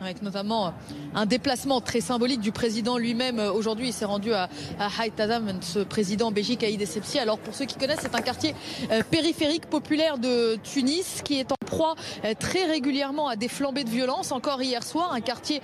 avec notamment un déplacement très symbolique du président lui-même. Aujourd'hui, il s'est rendu à Haït Adam, ce président Béji Caïd Essebsi. Alors pour ceux qui connaissent, c'est un quartier périphérique populaire de Tunis qui est en proie très régulièrement à des flambées de violence. Encore hier soir, un quartier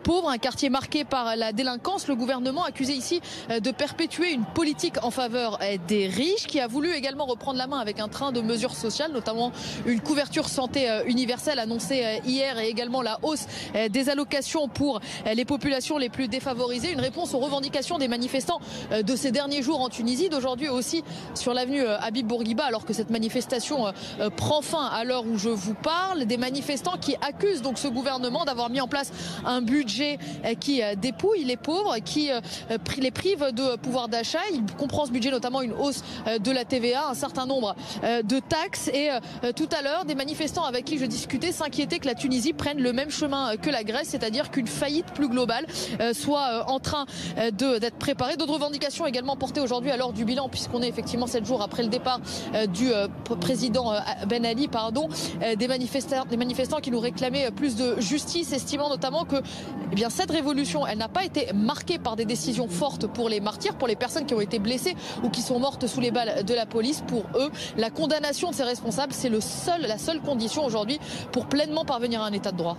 pauvre, un quartier marqué par la délinquance. Le gouvernement accusé ici de perpétuer une politique en faveur des riches, qui a voulu également reprendre la main avec un train de mesures sociales, notamment une couverture santé universelle annoncée hier et également la hausse des allocations pour les populations les plus défavorisées. Une réponse aux revendications des manifestants de ces derniers jours en Tunisie, d'aujourd'hui aussi sur l'avenue Habib Bourguiba, alors que cette manifestation prend fin à l'heure où je vous parle. Des manifestants qui accusent donc ce gouvernement d'avoir mis en place un budget qui dépouille les pauvres, qui les prive de pouvoir d'achat. Il comprend ce budget notamment une hausse de la TVA, un certain nombre de taxes. Et tout à l'heure, des manifestants avec qui je discutais s'inquiétaient que la Tunisie prenne le même chemin que la Grèce, c'est-à-dire qu'une faillite plus globale soit en train d'être préparée. D'autres revendications également portées aujourd'hui à l'heure du bilan, puisqu'on est effectivement 7 jours après le départ du président Ben Ali, des manifestants qui nous réclamaient plus de justice, estimant notamment que cette révolution, elle n'a pas été marquée par des décisions fortes pour les martyrs, pour les personnes qui ont été blessées ou qui sont mortes sous les balles de la police. Pour eux, la condamnation de ces responsables, c'est la seule condition aujourd'hui pour pleinement parvenir à un état de droit.